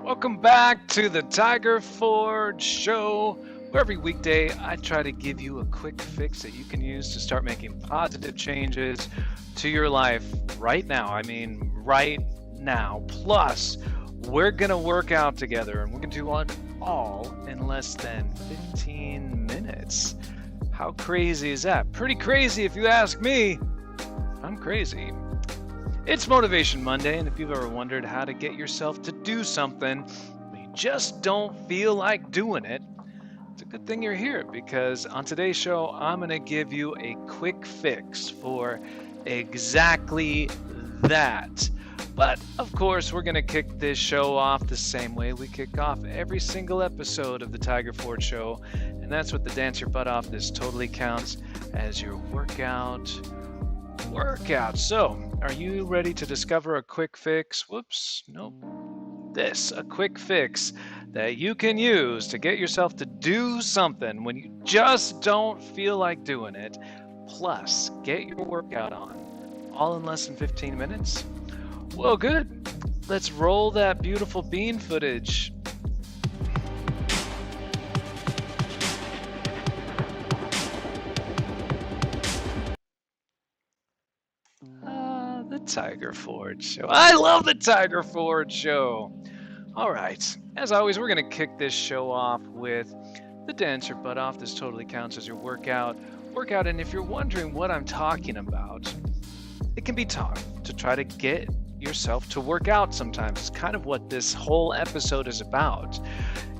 Welcome back to the Tiger Forge Show, where every weekday I try to give you a quick fix that you can use to start making positive changes to your life right now. I mean, right now. Plus, we're going to work out together and we're going to do it all in less than 15 minutes. How crazy is that? Pretty crazy if you ask me. I'm crazy. It's Motivation Monday, and if you've ever wondered how to get yourself to do something, but you just don't feel like doing it, it's a good thing you're here, because on today's show, I'm going to give you a quick fix for exactly that. But, of course, we're going to kick this show off the same way we kick off every single episode of the Tiger Forge Show, and that's with the Dance Your Butt Off. This totally counts as your workout. So, are you ready to discover a quick fix? Whoops, nope. A quick fix that you can use to get yourself to do something when you just don't feel like doing it, plus get your workout on, all in less than 15 minutes? Well, good. Let's roll that beautiful bean footage. The Tiger Forge Show. I love the Tiger Forge Show. All right. As always, we're going to kick this show off with the Dance Your Butt Off. This totally counts as your workout. And if you're wondering what I'm talking about, it can be tough to try to get yourself to work out sometimes. It's kind of what this whole episode is about.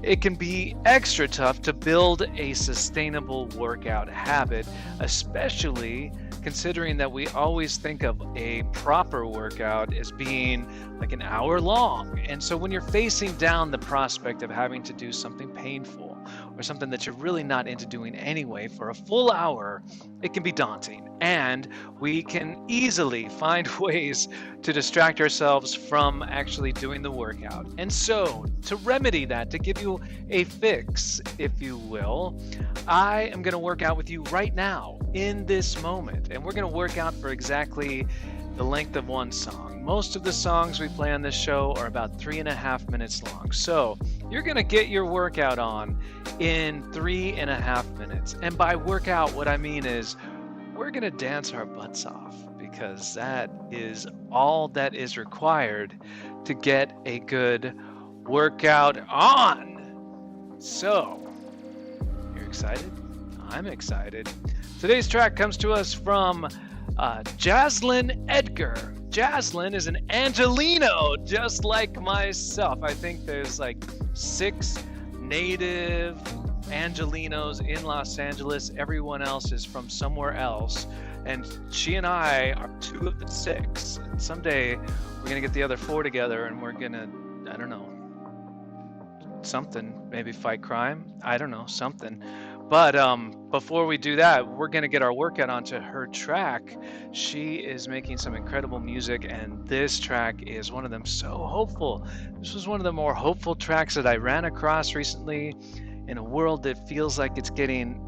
It can be extra tough to build a sustainable workout habit, especially considering that we always think of a proper workout as being like an hour long. And so when you're facing down the prospect of having to do something painful or something that you're really not into doing anyway for a full hour, it can be daunting. And we can easily find ways to distract ourselves from actually doing the workout. And so to remedy that, to give you a fix, if you will, I am going to work out with you right now in this moment. And we're going to work out for exactly the length of one song. Most of the songs we play on this show are about 3.5 minutes long. So you're going to get your workout on in 3.5 minutes. And by workout, what I mean is we're going to dance our butts off, because that is all that is required to get a good workout on. So, you're excited? I'm excited. Today's track comes to us from Jaslyn Edgar. Jaslyn is an Angelino, just like myself. I think there's like 6 native Angelinos in Los Angeles. Everyone else is from somewhere else. And she and I are 2 of the 6. And someday we're going to get the other 4 together and we're going to, I don't know, something, maybe fight crime. I don't know, something. But before we do that, we're going to get our workout onto her track. She is making some incredible music, and this track is one of them. So hopeful. This was one of the more hopeful tracks that I ran across recently in a world that feels like it's getting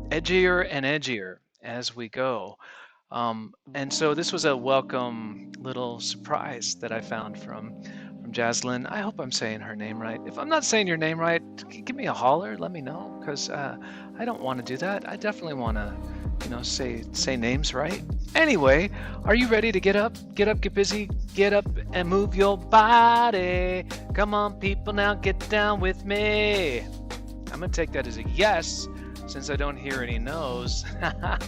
edgier and edgier as we go. And so this was a welcome little surprise that I found from Jaslyn. I hope I'm saying her name right. If I'm not saying your name right, give me a holler. Let me know, because I don't want to do that. I definitely want to, say names right. Anyway, are you ready to get up, get busy, get up and move your body? Come on, people, now get down with me. I'm gonna take that as a yes, since I don't hear any no's. Yeah.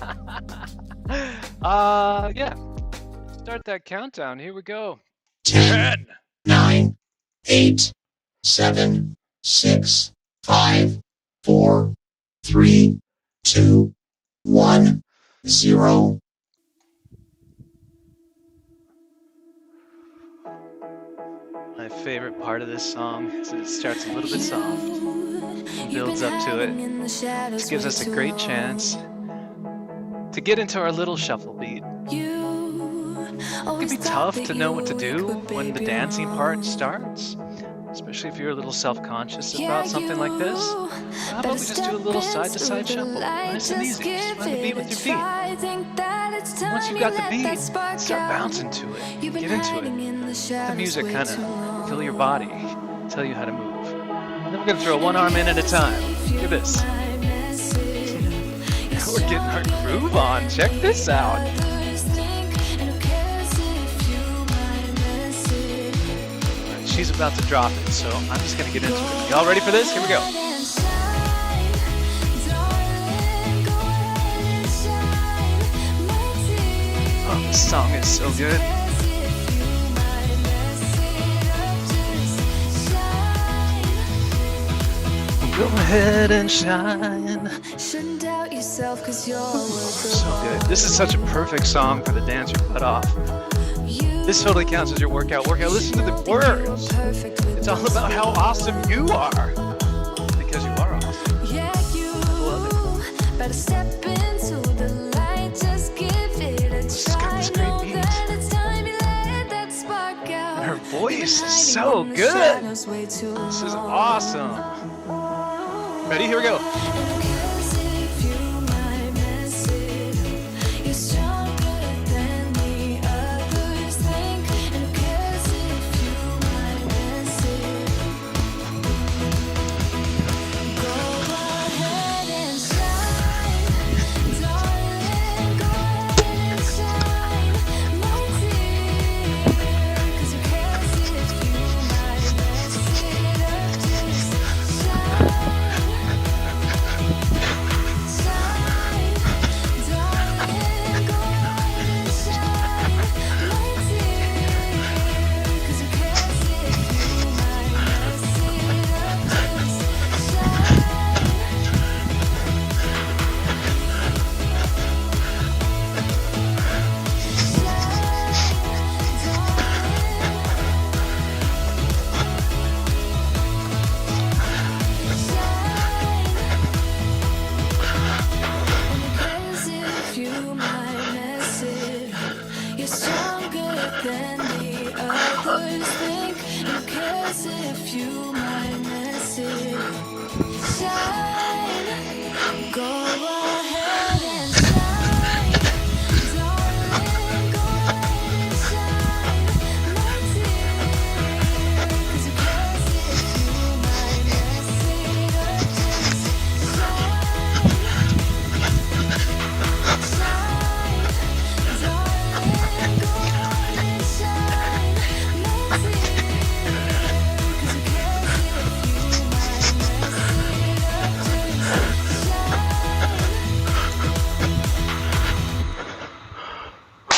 Start that countdown. Here we go. 10, 9, 8, 7, 6, 5, 4, 3, 2, 1, 0. My favorite part of this song is that it starts a little bit soft and builds up to it. This gives us a great chance to get into our little shuffle beat. It can be tough to know what to do when the dancing part starts, especially if you're a little self-conscious about something like this. How about we just do a little side-to-side shuffle, nice and easy, just find the beat with your feet. Once you've got the beat, start bouncing to it, get into it. Let the music kind of feel your body, tell you how to move. And then we're going to throw one arm in at a time. Look at this. We're getting our groove on. Check this out. She's about to drop it, so I'm just going to get into it. Y'all ready for this? Here we go. Oh, this song is so good. Go ahead and shine. Shouldn't doubt yourself, 'cause you're so good. This is such a perfect song for the dance your butt off. This totally counts as your workout. Listen to the words. It's all about how awesome you are. Because you are awesome. I love it. Better step into the light, just give it a try. It's got this great beat. And her voice is so good. This is awesome. Ready? Here we go.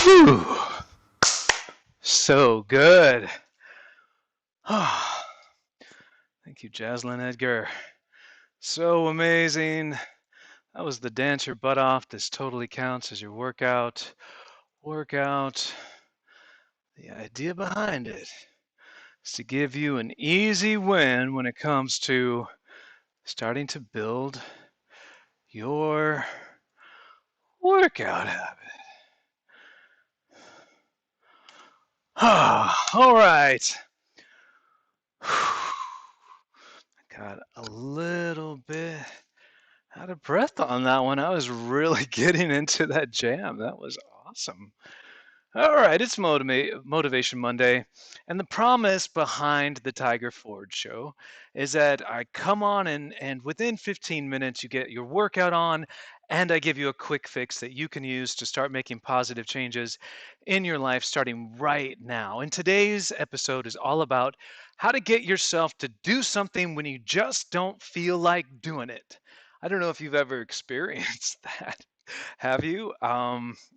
Whew. So good. Oh, thank you, Jaslyn, Edgar. So amazing. That was the dance your butt off. This totally counts as your workout. The idea behind it is to give you an easy win when it comes to starting to build your workout habit. All right. I got a little bit out of breath on that one. I was really getting into that jam. That was awesome. All right, it's Motivation Monday, and the promise behind the Tiger Forge show is that I come on and within 15 minutes you get your workout on, and I give you a quick fix that you can use to start making positive changes in your life starting right now. And today's episode is all about how to get yourself to do something when you just don't feel like doing it. I don't know if you've ever experienced that. Have you?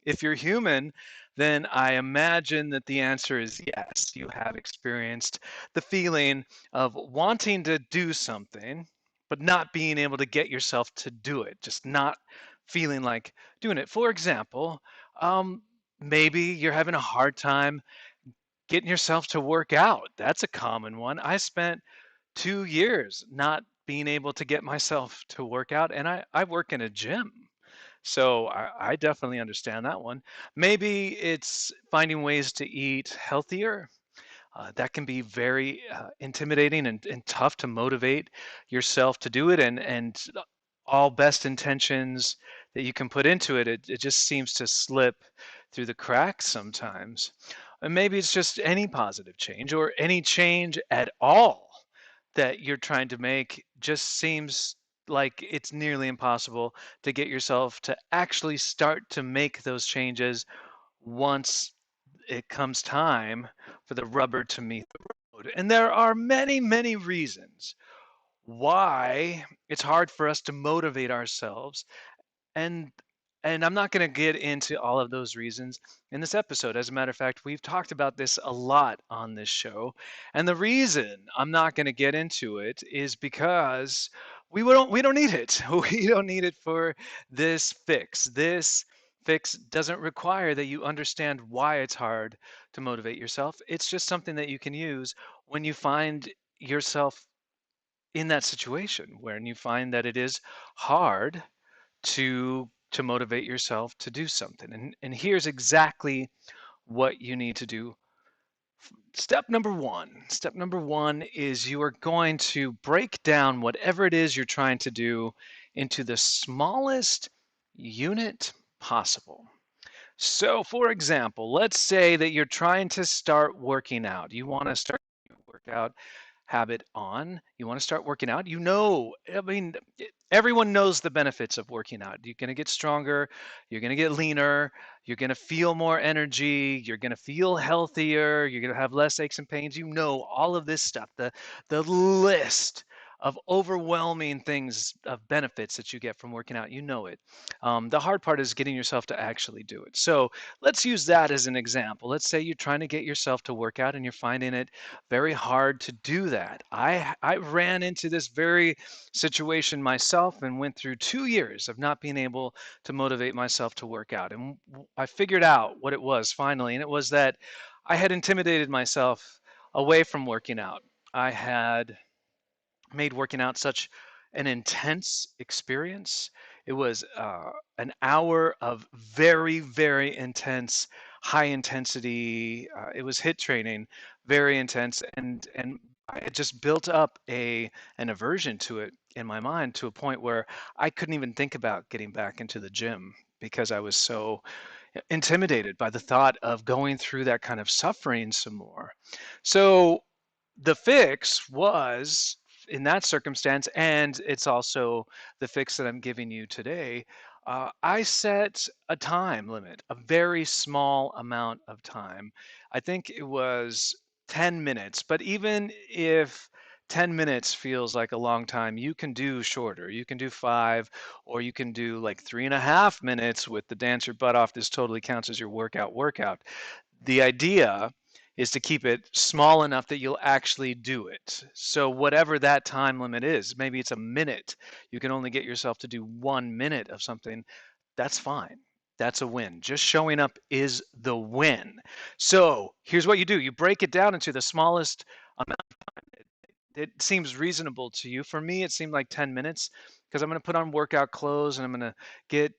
If you're human, then I imagine that the answer is yes. You have experienced the feeling of wanting to do something, but not being able to get yourself to do it, just not feeling like doing it. For example, maybe you're having a hard time getting yourself to work out. That's a common one. I spent 2 years not being able to get myself to work out, and I work in a gym. So I definitely understand that one. Maybe it's finding ways to eat healthier. That can be very intimidating and tough to motivate yourself to do it. And all best intentions that you can put into it, it just seems to slip through the cracks sometimes. And maybe it's just any positive change or any change at all that you're trying to make just seems like it's nearly impossible to get yourself to actually start to make those changes once it comes time for the rubber to meet the road. And there are many, many reasons why it's hard for us to motivate ourselves, and I'm not going to get into all of those reasons in this episode. As a matter of fact, we've talked about this a lot on this show. And the reason I'm not going to get into it is because we don't need it. We don't need it for this fix. This fix doesn't require that you understand why it's hard to motivate yourself. It's just something that you can use when you find yourself in that situation, when you find that it is hard to motivate yourself to do something. And here's exactly what you need to do. Step number one is you are going to break down whatever it is you're trying to do into the smallest unit possible. So, for example, let's say that you're trying to start working out. You want to start your workout habit on. You want to start working out. I mean, everyone knows the benefits of working out. You're going to get stronger, you're going to get leaner, you're going to feel more energy, you're going to feel healthier, you're going to have less aches and pains. You know all of this stuff. The list of overwhelming things of benefits that you get from working out, you know it. The hard part is getting yourself to actually do it. So let's use that as an example. Let's say you're trying to get yourself to work out and you're finding it very hard to do that. I ran into this very situation myself and went through 2 years of not being able to motivate myself to work out. And I figured out what it was finally, and it was that I had intimidated myself away from working out. I had made working out such an intense experience. It was an hour of very, very intense, high intensity. It was hit training, very intense, and I had just built up an aversion to it in my mind to a point where I couldn't even think about getting back into the gym because I was so intimidated by the thought of going through that kind of suffering some more. So the fix was in that circumstance, and it's also the fix that I'm giving you today. I set a time limit, a very small amount of time. I think it was 10 minutes, but even if 10 minutes feels like a long time, you can do shorter. You can do 5, or you can do like 3.5 minutes with the dance your butt off. This totally counts as your workout. The idea is to keep it small enough that you'll actually do it. So whatever that time limit is, maybe it's a minute. You can only get yourself to do 1 minute of something. That's fine. That's a win. Just showing up is the win. So here's what you do. You break it down into the smallest amount it seems reasonable to you. For me, it seemed like 10 minutes because I'm going to put on workout clothes and I'm going to get,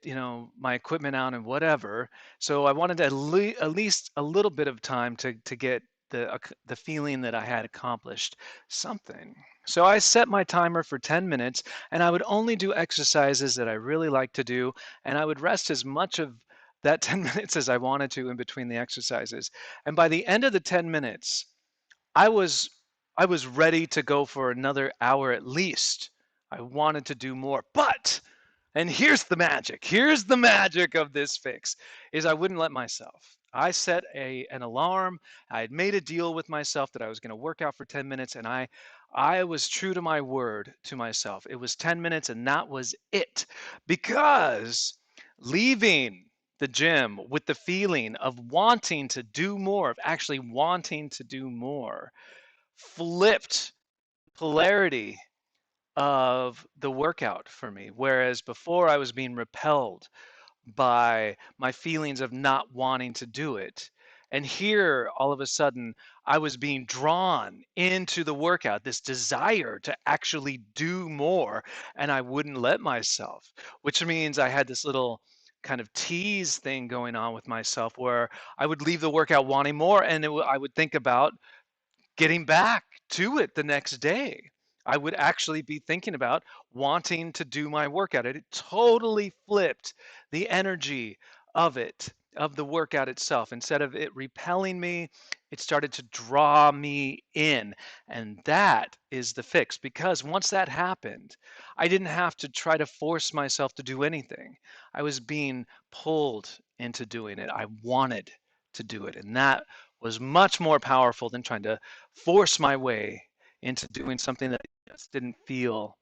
my equipment out and whatever. So I wanted at least a little bit of time to get the feeling that I had accomplished something. So I set my timer for 10 minutes and I would only do exercises that I really like to do, and I would rest as much of that 10 minutes as I wanted to in between the exercises. And by the end of the 10 minutes, I was I was ready to go for another hour at least. I wanted to do more. But and here's the magic. Here's the magic of this fix is I wouldn't let myself. I set an alarm. I had made a deal with myself that I was going to work out for 10 minutes, and I was true to my word to myself. It was 10 minutes and that was it. Because leaving the gym with the feeling of wanting to do more, of actually wanting to do more, flipped polarity of the workout for me. Whereas before I was being repelled by my feelings of not wanting to do it. And here, all of a sudden, I was being drawn into the workout, this desire to actually do more, and I wouldn't let myself, which means I had this little kind of tease thing going on with myself where I would leave the workout wanting more, and I would think about getting back to it the next day. I would actually be thinking about wanting to do my workout. It totally flipped the energy of it. of the workout itself. Instead of it repelling me, it started to draw me in. And that is the fix, because once that happened, I didn't have to try to force myself to do anything. I was being pulled into doing it. I wanted to do it. And that was much more powerful than trying to force my way into doing something that I just didn't feel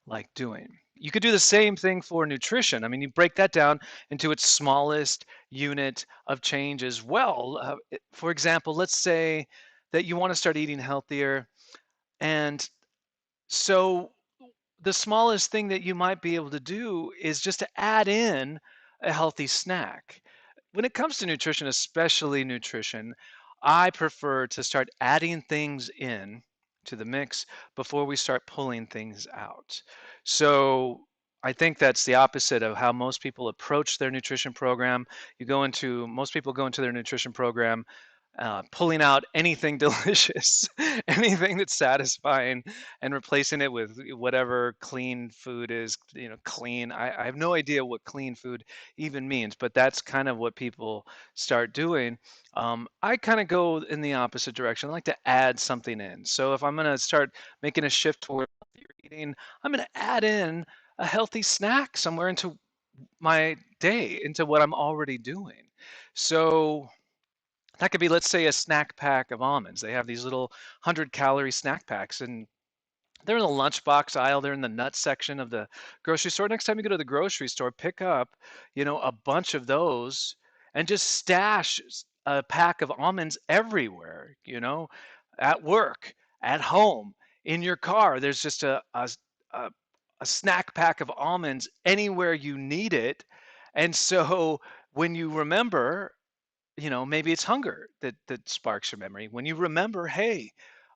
like doing. You could do the same thing for nutrition. I mean, you break that down into its smallest unit of change as well. For example, let's say that you want to start eating healthier. And so the smallest thing that you might be able to do is just to add in a healthy snack. When it comes to nutrition, especially nutrition, I prefer to start adding things in to the mix before we start pulling things out. So I think that's the opposite of how most people approach their nutrition program. Most people go into their nutrition program pulling out anything delicious, anything that's satisfying, and replacing it with whatever clean food is. Clean. I have no idea what clean food even means, but that's kind of what people start doing. I kind of go in the opposite direction. I like to add something in. So if I'm going to start making a shift toward healthier eating, I'm going to add in a healthy snack somewhere into my day, into what I'm already doing. So that could be, let's say, a snack pack of almonds. They have these little 100-calorie snack packs, and they're in the lunchbox aisle. They're in the nut section of the grocery store. Next time you go to the grocery store, pick up, a bunch of those and just stash a pack of almonds everywhere, at work, at home, in your car. There's just a, a snack pack of almonds anywhere you need it. And so when you remember, maybe it's hunger that sparks your memory. When you remember, hey,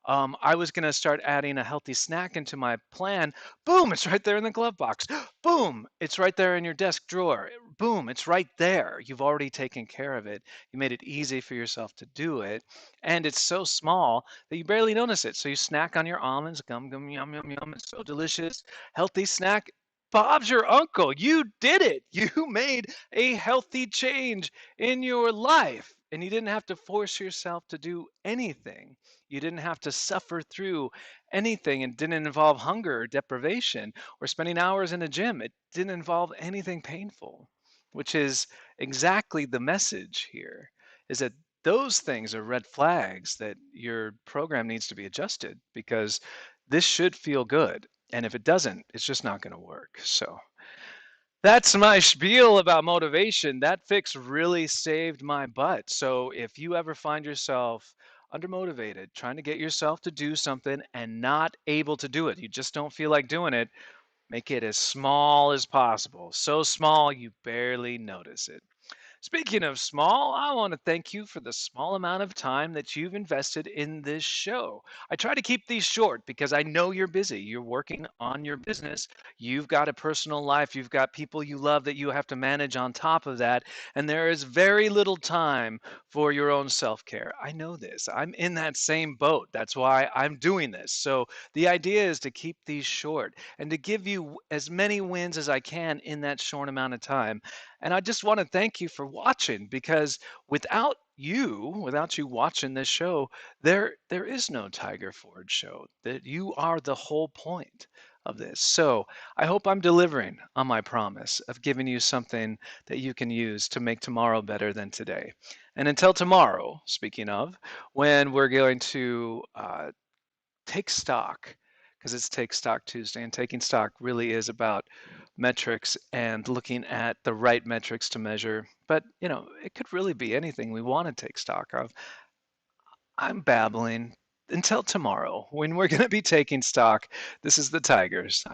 I was going to start adding a healthy snack into my plan. Boom, it's right there in the glove box. Boom, it's right there in your desk drawer. Boom, it's right there. You've already taken care of it. You made it easy for yourself to do it. And it's so small that you barely notice it. So you snack on your almonds, gum, gum, yum, yum, yum. It's so delicious. Healthy snack. Bob's your uncle. You did it. You made a healthy change in your life, and you didn't have to force yourself to do anything. You didn't have to suffer through anything. It didn't involve hunger or deprivation or spending hours in a gym. It didn't involve anything painful, which is exactly the message here, is that those things are red flags that your program needs to be adjusted, because this should feel good, and if it doesn't, it's just not going to work. So that's my spiel about motivation. That fix really saved my butt. So if you ever find yourself undermotivated, trying to get yourself to do something and not able to do it, you just don't feel like doing it, make it as small as possible. So small you barely notice it. Speaking of small, I want to thank you for the small amount of time that you've invested in this show. I try to keep these short because I know you're busy. You're working on your business. You've got a personal life. You've got people you love that you have to manage on top of that. And there is very little time for your own self care. I know this. I'm in that same boat. That's why I'm doing this. So the idea is to keep these short and to give you as many wins as I can in that short amount of time. And I just want to thank you for watching, because without you watching this show, there is no Tiger Forge show. That you are the whole point of this. So I hope I'm delivering on my promise of giving you something that you can use to make tomorrow better than today. And until tomorrow, speaking of, when we're going to take stock, because it's Take Stock Tuesday, and taking stock really is about metrics and looking at the right metrics to measure. But, it could really be anything we want to take stock of. I'm babbling. Until tomorrow, when we're going to be taking stock, this is the Tigers.